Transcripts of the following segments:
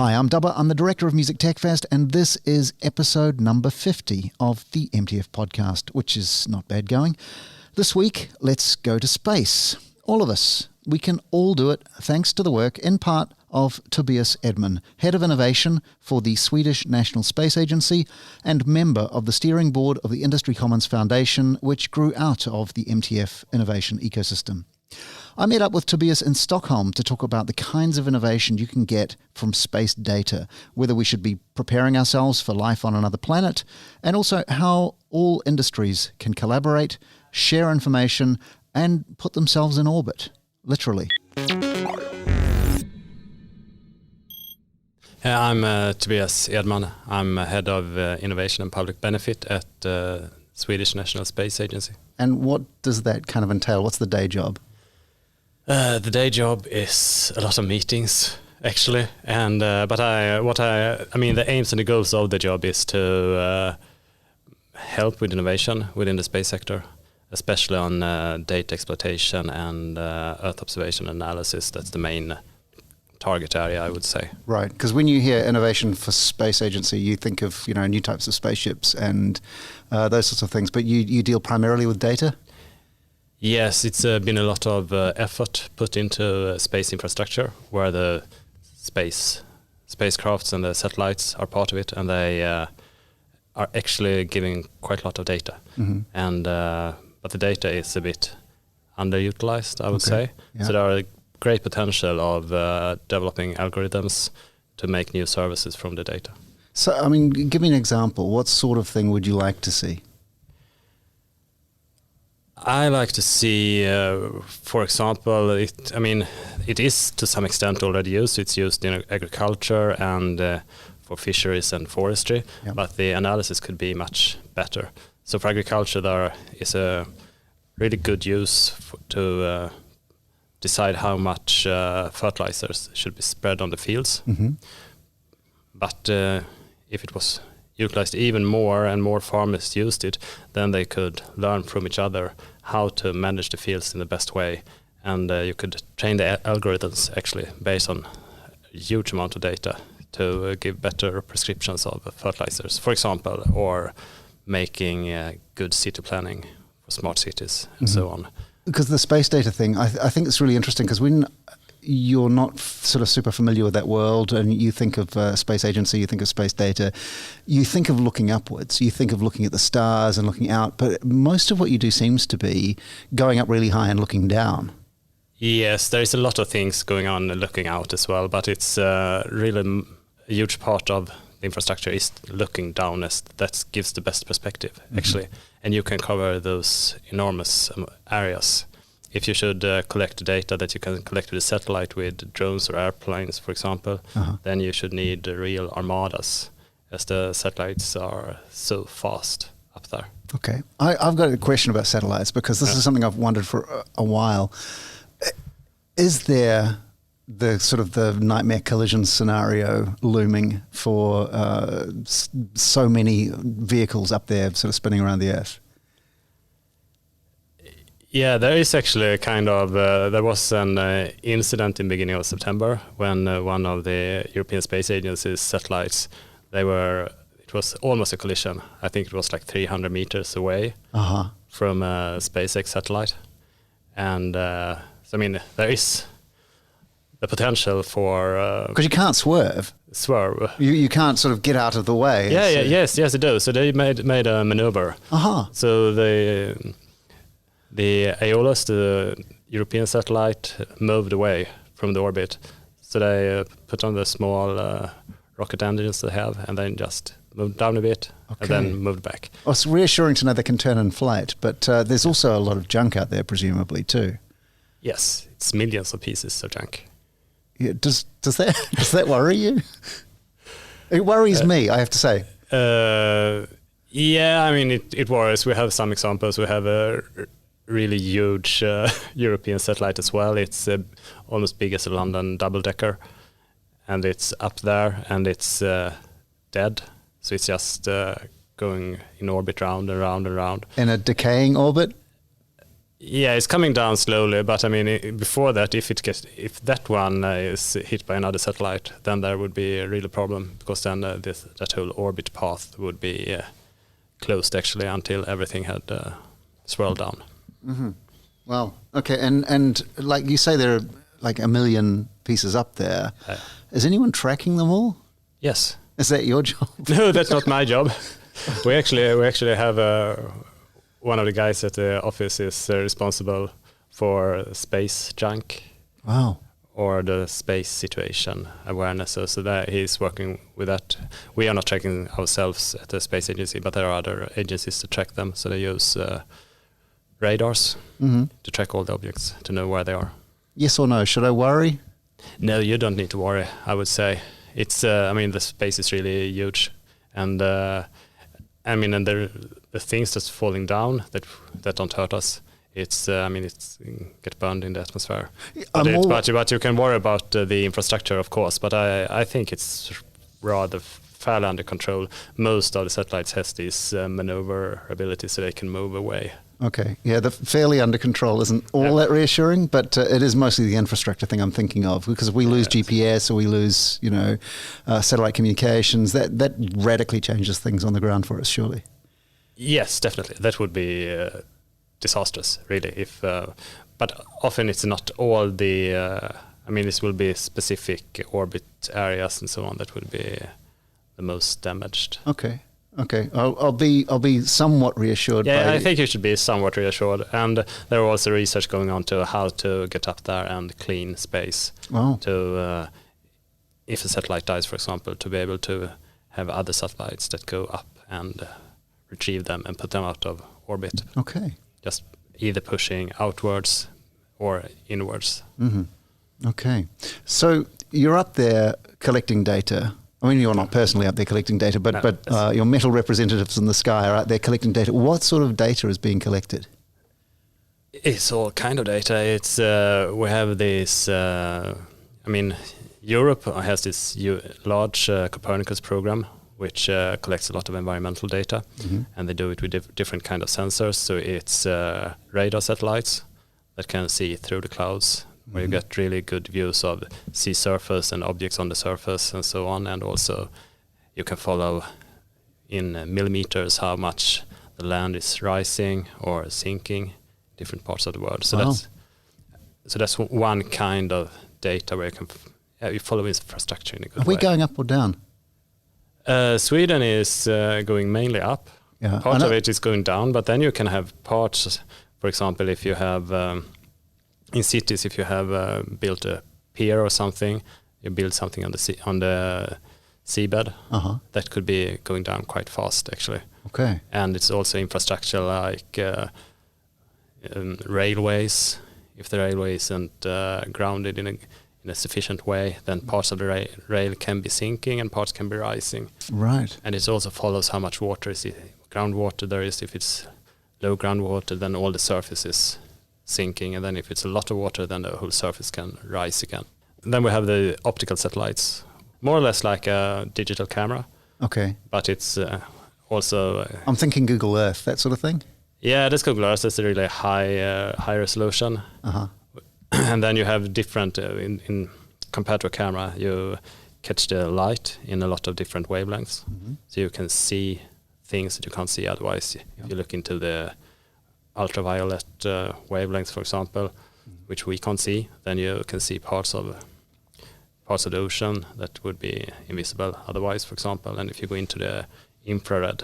Hi, I'm Dubba. I'm the director of Music Tech Fest, and this is episode number 50 of the MTF podcast, which is not bad going. This week, let's go to space. All of us. We can all do it thanks to the work, in part, of Tobias Edman, Head of Innovation for the Swedish National Space Agency and member of the steering board of the Industry Commons Foundation, which grew out of the MTF innovation ecosystem. I met up with Tobias in Stockholm to talk about the kinds of innovation you can get from space data, whether we should be preparing ourselves for life on another planet, and also how all industries can collaborate, share information, and put themselves in orbit, literally. I'm Tobias Edman. I'm head of innovation and public benefit at Swedish National Space Agency. And what does that kind of entail? What's the day job? The day job is a lot of meetings, actually, and the aims and the goals of the job is to help with innovation within the space sector, especially on data exploitation and Earth observation analysis. That's the main target area, I would say. Right, because when you hear innovation for space agency, you think of new types of spaceships and those sorts of things. But you deal primarily with data. Yes, it's been a lot of effort put into space infrastructure, where the spacecrafts and the satellites are part of it, and they are actually giving quite a lot of data. Mm-hmm. And but the data is a bit underutilized, I would say. Yeah. So there are great potential of developing algorithms to make new services from the data. So, give me an example. What sort of thing would you like to see? I like to see, for example, it is to some extent already used. It's used in agriculture and for fisheries and forestry, yep. But the analysis could be much better. So for agriculture, there is a really good use to decide how much fertilizers should be spread on the fields. Mm-hmm. But if it was utilized even more and more farmers used it, then they could learn from each other how to manage the fields in the best way. And you could train the algorithms actually based on a huge amount of data to give better prescriptions of fertilizers, for example, or making good city planning for smart cities and so on. Because the space data thing, I think it's really interesting, because when you're not sort of super familiar with that world and you think of space agency, you think of space data, you think of looking upwards, you think of looking at the stars and looking out, but most of what you do seems to be going up really high and looking down. Yes, there is a lot of things going on looking out as well, but it's really a huge part of the infrastructure is looking down, as that gives the best perspective, actually. And you can cover those enormous areas. If you should collect data that you can collect with a satellite with drones or airplanes, for example, then you should need real armadas, as the satellites are so fast up there. Okay. I've got a question about satellites, because this is something I've wondered for a while. Is there the sort of the nightmare collision scenario looming for so many vehicles up there sort of spinning around the Earth? Yeah, there is actually a kind of, there was an incident in the beginning of September when one of the European Space Agency's satellites, it was almost a collision. I think it was like 300 meters away from a SpaceX satellite. And there is the potential for... Because you can't swerve. You can't sort of get out of the way. Yes, it does. So they made a maneuver. So the Aeolus, the European satellite, moved away from the orbit. So they put on the small rocket engines they have, and then just moved down a bit, and then moved back. Well, it's reassuring to know they can turn in flight, but there's also a lot of junk out there, presumably, too. Yes, it's millions of pieces of junk. Yeah, does that worry you? It worries me, I have to say. Yeah, it worries. We have some examples. We have a really huge European satellite as well. It's almost big as a London double-decker, and it's up there, and it's dead. So it's just going in orbit round and round and round. In a decaying orbit? Yeah, it's coming down slowly, but I mean, before that, if that one is hit by another satellite, then there would be a real problem, because then that whole orbit path would be closed actually until everything had swirled down. Mm-hmm. Wow. Okay, and like you say, there are like 1 million pieces up there. Is anyone tracking them all? Yes. Is that your job? No, that's not my job. We actually have one of the guys at the office is responsible for space junk. Wow. Or the space situation awareness. So that he's working with that. We are not tracking ourselves at the space agency, but there are other agencies to track them. So they use radars to track all the objects, to know where they are. Yes or no? Should I worry? No, you don't need to worry, I would say. It's, I mean, the space is really huge. And I mean, and the things that's falling down that don't hurt us, it's, I mean, it's get burned in the atmosphere. But you can worry about the infrastructure, of course. But I think it's rather fairly under control. Most of the satellites has this maneuver ability, so they can move away. Okay, yeah, the fairly under control isn't all that reassuring, but it is mostly the infrastructure thing I'm thinking of, because if we lose GPS or we lose, satellite communications, that radically changes things on the ground for us, surely. Yes, definitely. That would be disastrous, really. If but often it's not all the. I mean, this will be specific orbit areas and so on that would be the most damaged. Okay. I'll be somewhat reassured. Yeah, I think you should be somewhat reassured. And there are also research going on to how to get up there and clean space. Wow. To if a satellite dies, for example, to be able to have other satellites that go up and retrieve them and put them out of orbit. Okay. Just either pushing outwards or inwards. Mm-hmm. Okay. So you're up there collecting data. I mean, you're not personally up there collecting data, but your metal representatives in the sky are out there collecting data. What sort of data is being collected? It's all kind of data. It's we have this. I mean, Europe has this large Copernicus program, which collects a lot of environmental data, and they do it with different kind of sensors. So it's radar satellites that can see through the clouds, where you get really good views of sea surface and objects on the surface and so on. And also you can follow in millimeters how much the land is rising or sinking in different parts of the world. So that's one kind of data where you can you follow infrastructure in a good way. Are we going up or down? Sweden is going mainly up. Yeah, part of it is going down, but then you can have parts, for example, if you have in cities, if you have built a pier or something, you build something on the seabed, that could be going down quite fast, actually. Okay. And it's also infrastructure like railways. If the railway isn't grounded in a sufficient way, then parts of the rail can be sinking and parts can be rising. Right. And it also follows how much groundwater there is. If it's low groundwater, then all the surface is sinking, and then if it's a lot of water, then the whole surface can rise again. And then we have the optical satellites, more or less like a digital camera. Okay. But it's also... I'm thinking Google Earth, that sort of thing? Yeah, that's Google Earth. That's a really high resolution. And then you have different, in compared to a camera, you catch the light in a lot of different wavelengths. So you can see things that you can't see otherwise. If you look into the ultraviolet wavelengths, for example, which we can't see, then you can see parts of the ocean that would be invisible otherwise, for example. And if you go into the infrared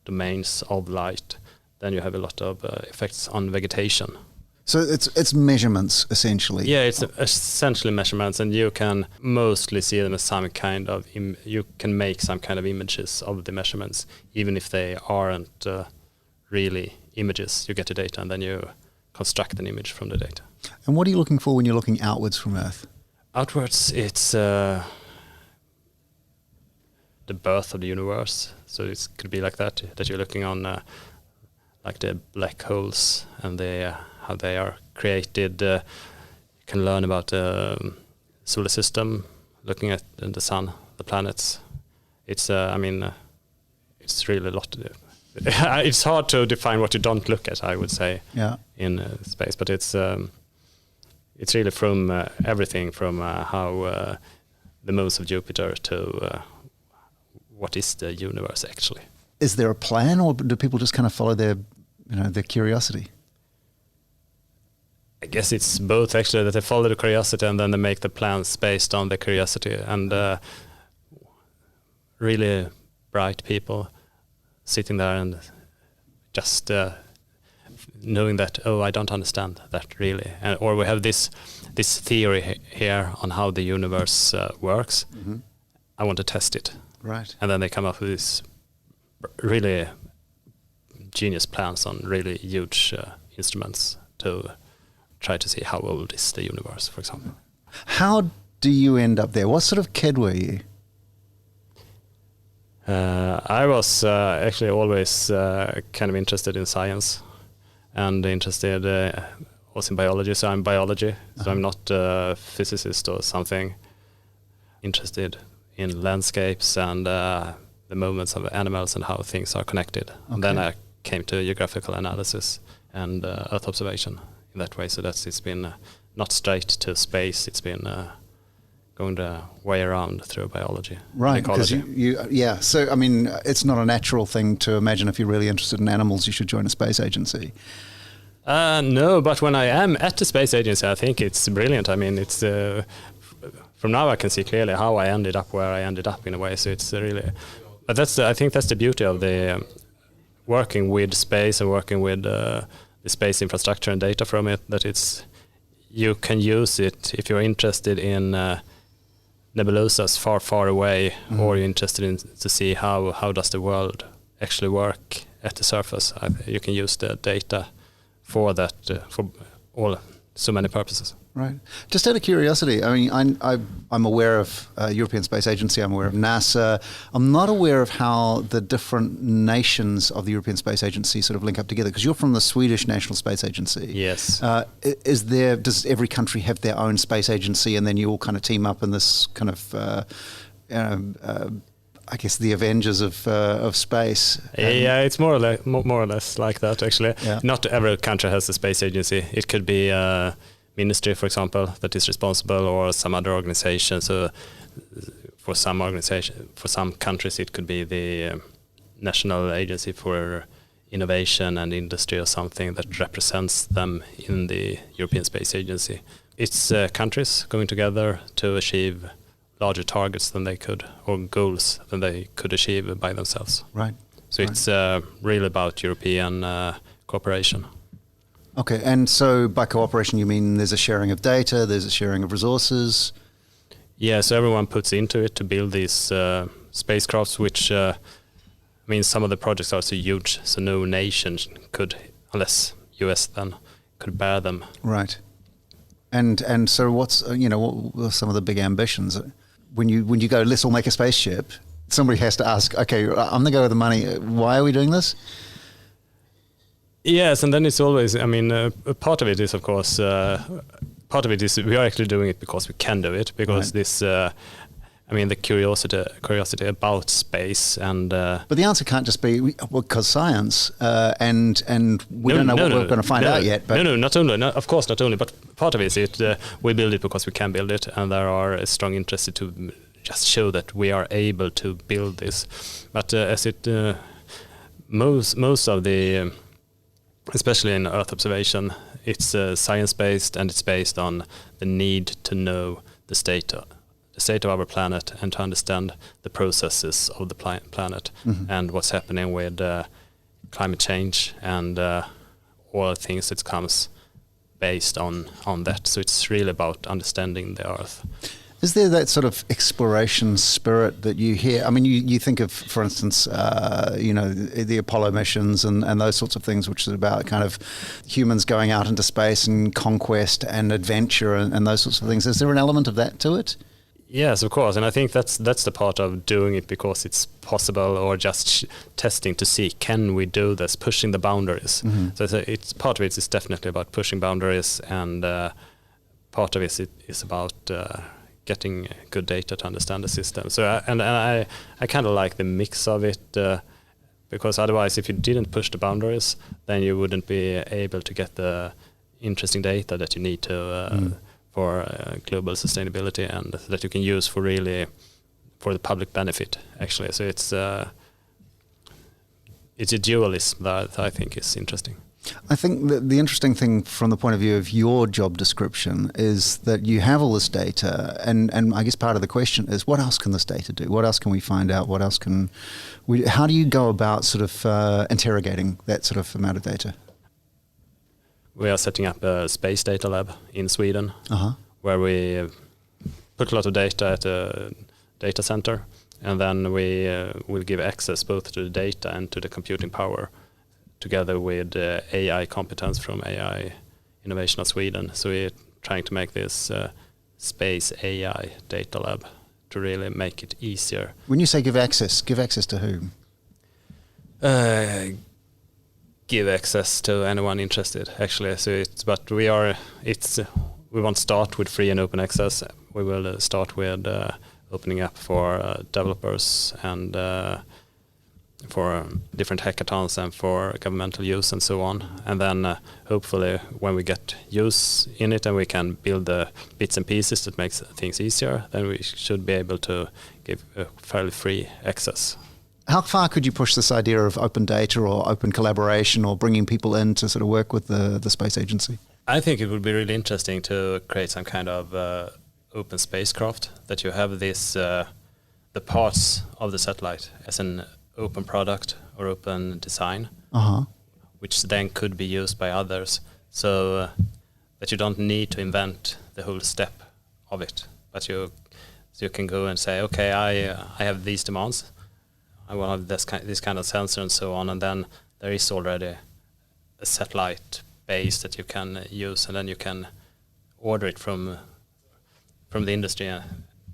domains of light, then you have a lot of effects on vegetation. So it's measurements, essentially. Yeah, it's essentially measurements, and you can mostly see them as some kind of you can make some kind of images of the measurements, even if they aren't really images. You get the data and then you construct an image from the data. And what are you looking for when you're looking outwards from Earth? Outwards, it's the birth of the universe. So it could be like that you're looking on like the black holes and how they are created. You can learn about the solar system, looking at the sun, the planets. It's it's really a lot it's hard to define what you don't look at, I would say, in space. But it's really from everything from how the moons of Jupiter to what is the universe actually. Is there a plan, or do people just kind of follow their curiosity? I guess it's both actually, that they follow the curiosity and then they make the plans based on the curiosity. And really bright people sitting there and just knowing that, I don't understand that really. Or we have this theory here on how the universe works. Mm-hmm. I want to test it. Right. And then they come up with these really genius plans on really huge instruments to try to see how old is the universe, for example. How do you end up there? What sort of kid were you? I was actually always kind of interested in science and interested also in biology. So I'm biology, so I'm not a physicist or something. Interested in landscapes and the movements of animals and how things are connected. Okay. And then I came to geographical analysis and Earth observation in that way. So it's been not straight to space. It's been going the way around through biology. Right, because you. So, I mean, it's not a natural thing to imagine if you're really interested in animals, you should join a space agency. No, but when I am at the space agency, I think it's brilliant. I mean, it's from now I can see clearly how I ended up where I ended up in a way. So it's really, but I think that's the beauty of the working with space and working with the space infrastructure and data from it. That you can use it if you're interested in nebulosas far, far away, or you're interested in to see how does the world actually work at the surface. You can use the data for that for so many purposes. Right. Just out of curiosity, I mean, I'm aware of European Space Agency, I'm aware of NASA. I'm not aware of how the different nations of the European Space Agency sort of link up together, because you're from the Swedish National Space Agency. Yes. Does every country have their own space agency, and then you all kind of team up in this kind of, I guess, the Avengers of space? Yeah, it's more or less like that, actually. Yeah. Not every country has a space agency. It could be ministry, for example, that is responsible, or some other organization. So for some countries, it could be the National Agency for Innovation and Industry or something that represents them in the European Space Agency. It's countries going together to achieve larger targets than they could, or goals than they could achieve by themselves. Right. So it's really about European cooperation. Okay, and so by cooperation you mean there's a sharing of data, there's a sharing of resources? Yeah, so everyone puts into it to build these spacecrafts, which means some of the projects are so huge, so no nation could, unless US then, could bear them. Right. And so what are some of the big ambitions? When you go, let's all make a spaceship, somebody has to ask, okay, I'm the guy with the money, why are we doing this? Yes, and then it's always, I mean, part of it is, of course, we are actually doing it because we can do it, because this, the curiosity about space and... But the answer can't just be, because science, and we don't know what we're going to find out yet. But of course not only, but part of it is we build it because we can build it, and there are a strong interest to just show that we are able to build this. But as it, most of the... especially in Earth observation, it's science-based, and it's based on the need to know the state of our planet and to understand the processes of the planet and what's happening with climate change and all things that comes based on that. So it's really about understanding the Earth. Is there that sort of exploration spirit that you hear? I mean, you think of, for instance, the Apollo missions and those sorts of things, which is about kind of humans going out into space and conquest and adventure and those sorts of things. Is there an element of that to it? Yes, of course. And I think that's the part of doing it because it's possible, or just testing to see, can we do this, pushing the boundaries. So it's part of it is definitely about pushing boundaries, and part of it is about... getting good data to understand the system. So I kind of like the mix of it, because otherwise, if you didn't push the boundaries, then you wouldn't be able to get the interesting data that you need to for global sustainability, and that you can use for the public benefit, actually. So it's a dualism that I think is interesting. I think that the interesting thing from the point of view of your job description is that you have all this data, and I guess part of the question is, what else can this data do? What else can we find out? What else can we? How do you go about sort of interrogating that sort of amount of data? We are setting up a space data lab in Sweden, where we put a lot of data at a data center, and then we will give access both to the data and to the computing power, together with AI competence from AI Innovation of Sweden. So we're trying to make this space AI data lab to really make it easier. When you say give access to whom? Give access to anyone interested, actually. So we won't start with free and open access. We will start with opening up for developers and for different hackathons and for governmental use and so on. And then hopefully when we get use in it and we can build the bits and pieces that makes things easier, then we should be able to give fairly free access. How far could you push this idea of open data or open collaboration or bringing people in to sort of work with the space agency? I think it would be really interesting to create some kind of open spacecraft, that you have this the parts of the satellite as an open product or open design, which then could be used by others, so that you don't need to invent the whole step of it, but you can go and say, okay, I have these demands, I will have this kind of sensor and so on, and then there is already a satellite base that you can use, and then you can order it from the industry, and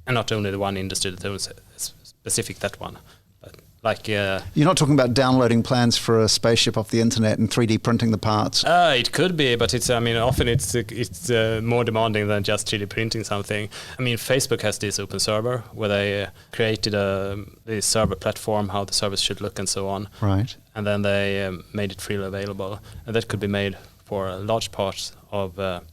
not only the one industry that owns specific that one, but like you're not talking about downloading plans for a spaceship off the internet and 3D printing the parts. It could be, but often it's more demanding than just 3D printing something. I mean, Facebook has this open server where they created the server platform, how the service should look and so on. Right. And then they made it freely available, and that could be made for large parts of a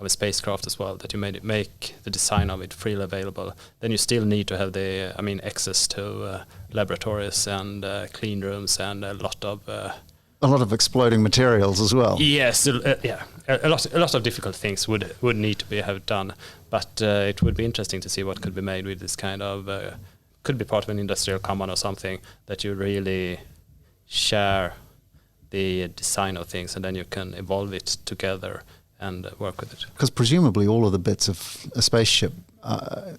spacecraft as well, that you make the design of it freely available. Then you still need to have access to laboratories and clean rooms and a lot of exploding materials as well. Yes, a lot of difficult things would need to have done, but it would be interesting to see what could be made with this kind of could be part of an industrial common or something, that you really share the design of things, and then you can evolve it together and work with it. Because presumably all of the bits of a spaceship are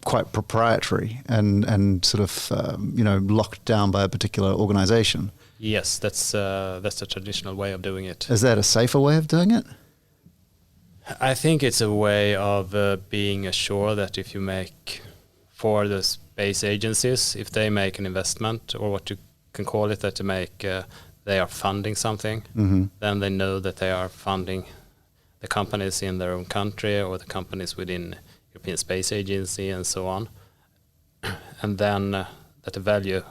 quite proprietary and sort of locked down by a particular organization. Yes, that's the traditional way of doing it. Is that a safer way of doing it? I think it's a way of being assured that if you make, for the space agencies, if they make an investment, or what you can call it, that they are funding something, then they know that they are funding the companies in their own country or the companies within European Space Agency and so on, and then that the value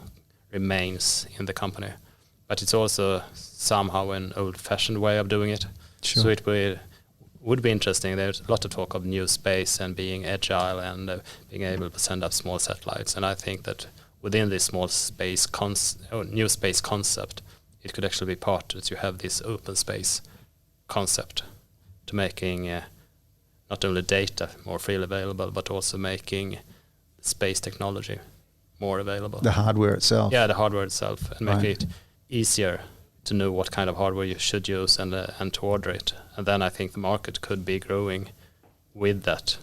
remains in the company. But it's also somehow an old-fashioned way of doing it. Sure. So it would be interesting. There's a lot of talk of new space and being agile and being able to send up small satellites, and I think that within this small space new space concept, it could actually be part that you have this open space concept to making not only data more freely available, but also making space technology more available. The hardware itself. Yeah, the hardware itself, and make it easier to know what kind of hardware you should use and to order it. And then I think the market could be growing with that,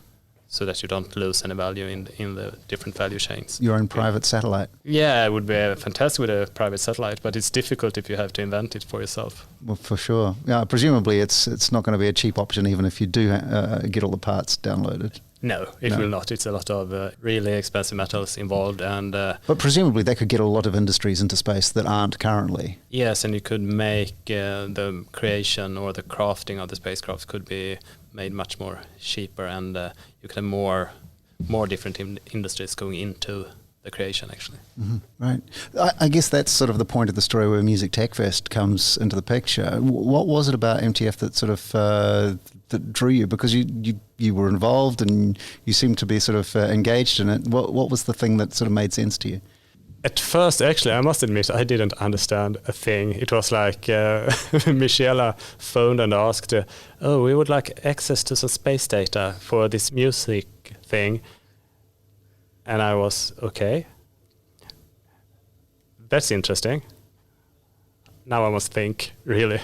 so that you don't lose any value in the different value chains. Your own private satellite. Yeah, it would be fantastic with a private satellite, but it's difficult if you have to invent it for yourself. Well, for sure. Yeah, presumably it's not going to be a cheap option, even if you do get all the parts downloaded. No, it will not. It's a lot of really expensive metals involved, and but presumably they could get a lot of industries into space that aren't currently. Yes, and you could make the creation or the crafting of the spacecraft could be made much more cheaper, and you can have more different industries going into the creation actually. Mm-hmm. Right. I guess that's sort of the point of the story where Music Tech Fest comes into the picture. What was it about MTF that sort of that drew you? Because you were involved and you seemed to be sort of engaged in it. What was the thing that sort of made sense to you? At first, actually, I must admit, I didn't understand a thing. It was like Michela phoned and asked, "Oh, we would like access to some space data for this music thing." And I was, okay, that's interesting. Now I must think, really.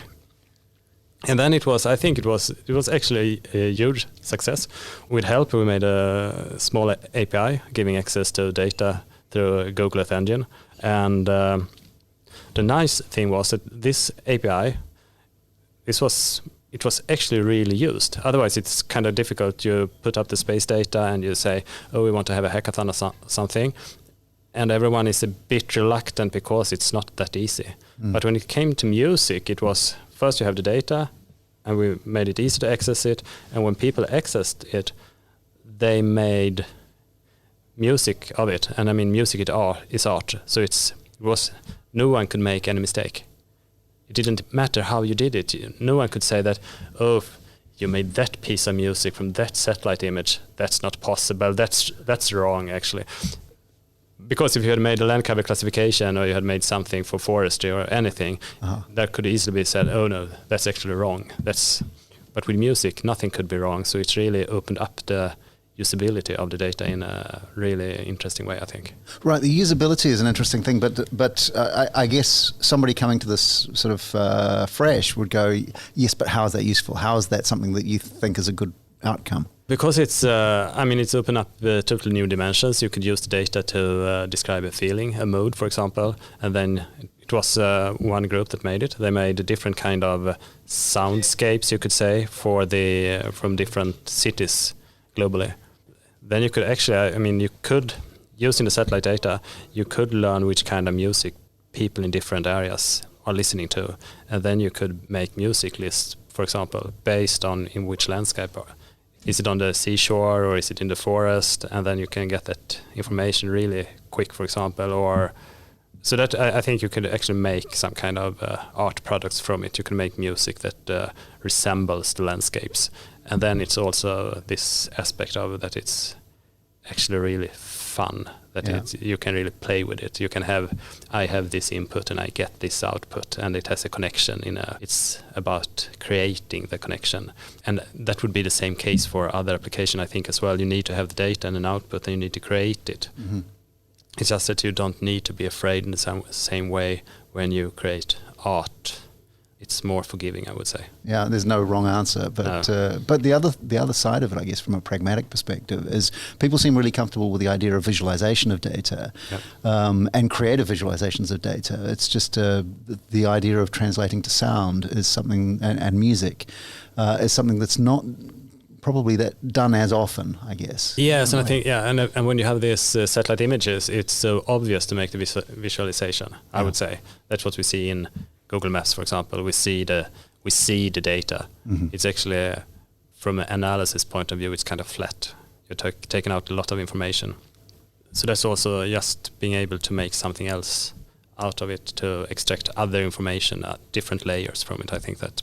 And then I think it was actually a huge success. With help, we made a small API giving access to data through Google Earth Engine. And the nice thing was that this API, it was actually really used. Otherwise, it's kind of difficult. You put up the space data and you say, oh, we want to have a hackathon or something. And everyone is a bit reluctant because it's not that easy. But when it came to music, it was first you have the data, and we made it easy to access it. And when people accessed it, they made music of it. And I mean, music is art. So it was no one could make any mistake. It didn't matter how you did it. No one could say that, oh, you made that piece of music from that satellite image. That's not possible. That's wrong, actually. Because if you had made a land cover classification or you had made something for forestry or anything, that could easily be said, oh no, that's actually wrong. But with music, nothing could be wrong. So it's really opened up the usability of the data in a really interesting way, I think. Right, the usability is an interesting thing, but I guess somebody coming to this sort of fresh would go, yes, but how is that useful? How is that something that you think is a good outcome? Because it's opened up totally new dimensions. You could use the data to describe a feeling, a mood, for example, and then it was one group that made it. They made a different kind of soundscapes, you could say, from different cities globally. Then you could actually, using the satellite data, you could learn which kind of music people in different areas are listening to, and then you could make music lists, for example, based on in which landscape. Is it on the seashore or is it in the forest? And then you can get that information really quick, for example, or so that I think you could actually make some kind of art products from it. You can make music that resembles the landscapes. And then it's also this aspect of that it's actually really fun, that you can really play with it. You can I have this input and I get this output, and it has a connection it's about creating the connection. And that would be the same case for other application, I think, as well. You need to have the data and an output, and you need to create it. Mm-hmm. It's just that you don't need to be afraid in the same way when you create art. It's more forgiving, I would say. Yeah, there's no wrong answer, but the other side of it, I guess, from a pragmatic perspective, is people seem really comfortable with the idea of visualization of data, and creative visualizations of data. It's just the idea of translating to sound is something, and music is something that's not probably that done as often, I guess. Yes, and I think and when you have these satellite images, it's so obvious to make the visualization. I would say that's what we see in Google Maps, for example. We see the data. Mm-hmm. It's actually from an analysis point of view, it's kind of flat. You're taking out a lot of information. So that's also just being able to make something else out of it, to extract other information, different layers from it. I think that's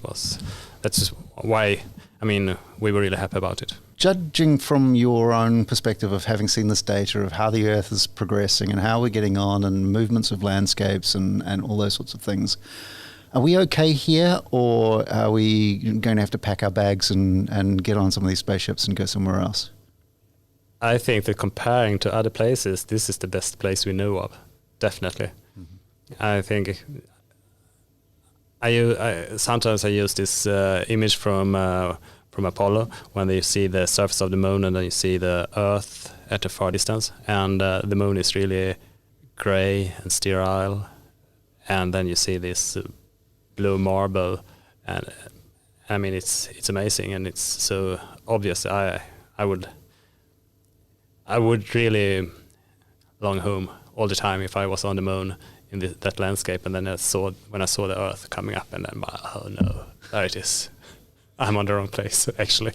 why. We were really happy about it. Judging from your own perspective of having seen this data of how the Earth is progressing and how we're getting on and movements of landscapes and all those sorts of things, are we okay here, or are we going to have to pack our bags and get on some of these spaceships and go somewhere else? I think that comparing to other places, this is the best place we know of, definitely. Mm-hmm. I think sometimes I use this image from Apollo, when you see the surface of the moon and then you see the Earth at a far distance, and the moon is really gray and sterile, and then you see this blue marble, and it's amazing, and it's so obvious. I would really long home all the time if I was on the moon in that landscape, and then when I saw the Earth coming up, and then oh no, there it is. I'm on the wrong place, actually.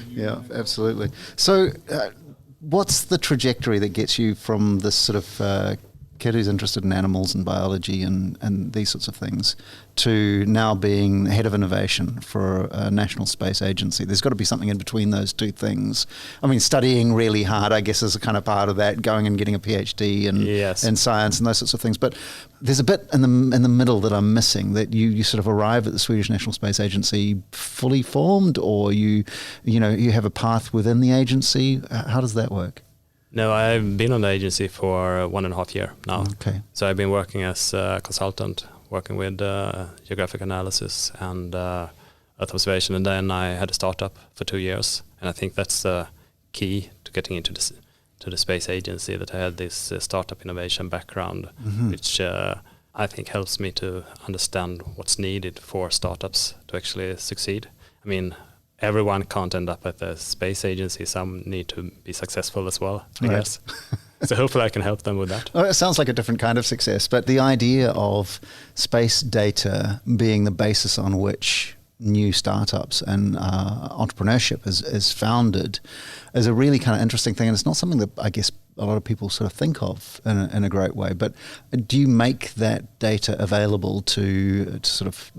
Yeah, absolutely. So what's the trajectory that gets you from this sort of kid who's interested in animals and biology and these sorts of things to now being head of innovation for a national space agency? There's got to be something in between those two things. I mean, studying really hard, I guess, is a kind of part of that, going and getting a PhD in science and those sorts of things. But there's a bit in the middle that I'm missing, that you sort of arrive at the Swedish National Space Agency fully formed, or you have a path within the agency. How does that work? No, I've been on the agency for 1.5 years now. Okay. So I've been working as a consultant, working with geographic analysis and Earth observation, and then I had a startup for 2 years, and I think that's the key to getting into the space agency, that I had this startup innovation background, which I think helps me to understand what's needed for startups to actually succeed. I mean, everyone can't end up at the space agency. Some need to be successful as well, I guess. So hopefully I can help them with that. Well, it sounds like a different kind of success, but the idea of space data being the basis on which new startups and entrepreneurship is founded is a really kind of interesting thing. And it's not something that I guess a lot of people sort of think of in a great way. But do you make that data available to sort of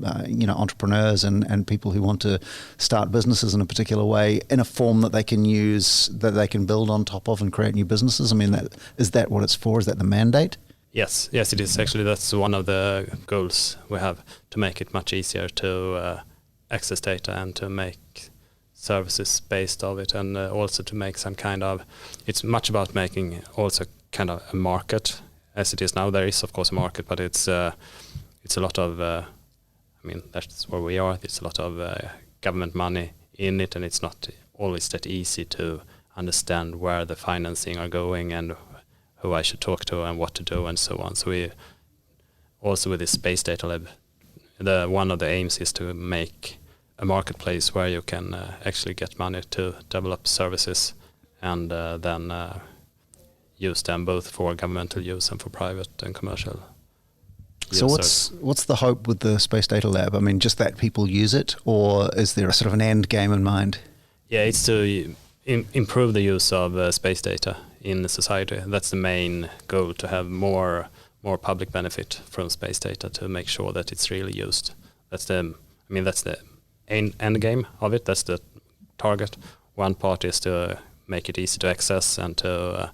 entrepreneurs and people who want to start businesses in a particular way in a form that they can use, that they can build on top of and create new businesses? I mean, is that what it's for? Is that the mandate? Yes, it is. Actually, that's one of the goals we have, to make it much easier to access data and to make services based of it, and also to make some kind of, it's much about making also kind of a market as it is now. There is of course a market, but it's a lot of I mean, that's where we are. It's a lot of government money in it, and it's not always that easy to understand where the financing are going and who I should talk to and what to do and so on. So we also, with this Space Data Lab, one of the aims is to make a marketplace where you can actually get money to develop services and then use them both for governmental use and for private and commercial use. So what's the hope with the Space Data Lab? I mean, just that people use it, or is there a sort of an end game in mind? Yeah, it's to improve the use of space data in society. That's the main goal, to have more public benefit from space data, to make sure that it's really used. That's the end game of it. That's the target. One part is to make it easy to access and to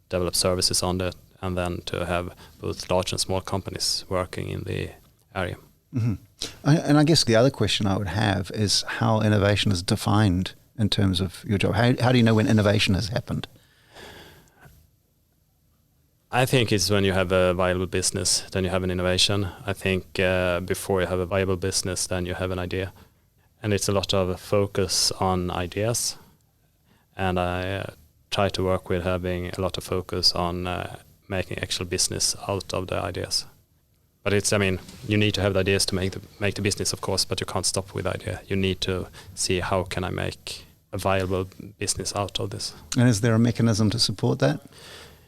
develop services on it, and then to have both large and small companies working in the area. Mm-hmm. And I guess the other question I would have is how innovation is defined in terms of your job. How do you know when innovation has happened? I think it's when you have a viable business, then you have an innovation. I think before you have a viable business, then you have an idea. And it's a lot of focus on ideas. And I try to work with having a lot of focus on making actual business out of the ideas. But you need to have the ideas to make the business, of course, but you can't stop with the idea. You need to see, how can I make a viable business out of this? And is there a mechanism to support that?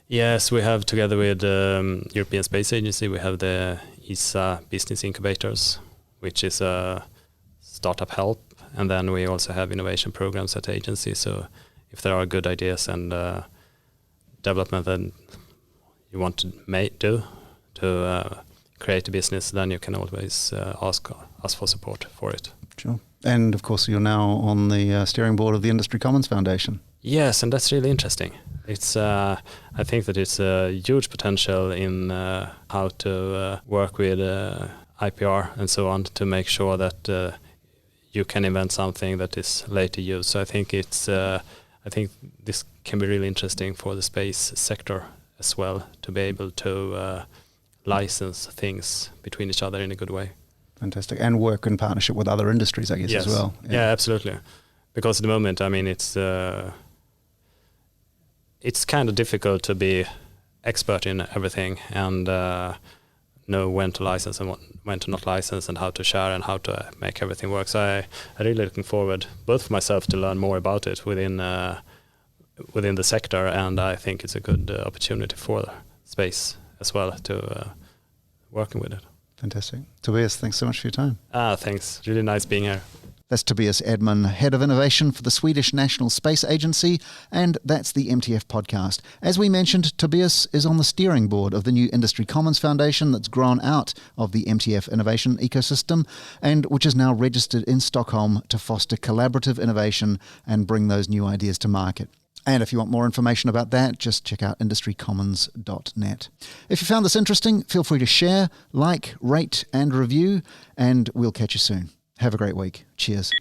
Yes, we have, together with the European Space Agency, we have the ISSA business Incubators, which is a startup help. And then we also have innovation programs at the agency. So if there are good ideas and development that you want to do to create a business, then you can always ask us for support for it. Sure. And of course, you're now on the steering board of the Industry Commons Foundation. Yes, and that's really interesting. It's I think that it's a huge potential in how to work with IPR and so on, to make sure that you can invent something that is later used. So I think I think this can be really interesting for the space sector as well, to be able to license things between each other in a good way. Fantastic. And work in partnership with other industries, I guess, yes. as well. Yeah, absolutely. Because at the moment, it's kind of difficult to be expert in everything and know when to license and when to not license, and how to share and how to make everything work. So I'm really looking forward, both for myself to learn more about it within the sector, and I think it's a good opportunity for space as well to working with it. Fantastic. Tobias, thanks so much for your time. Thanks. Really nice being here. That's Tobias Edman, Head of Innovation for the Swedish National Space Agency, and that's the MTF podcast. As we mentioned, Tobias is on the steering board of the new Industry Commons Foundation that's grown out of the MTF innovation ecosystem and which is now registered in Stockholm to foster collaborative innovation and bring those new ideas to market. And if you want more information about that, just check out industrycommons.net. If you found this interesting, feel free to share, like, rate, and review, and we'll catch you soon. Have a great week. Cheers.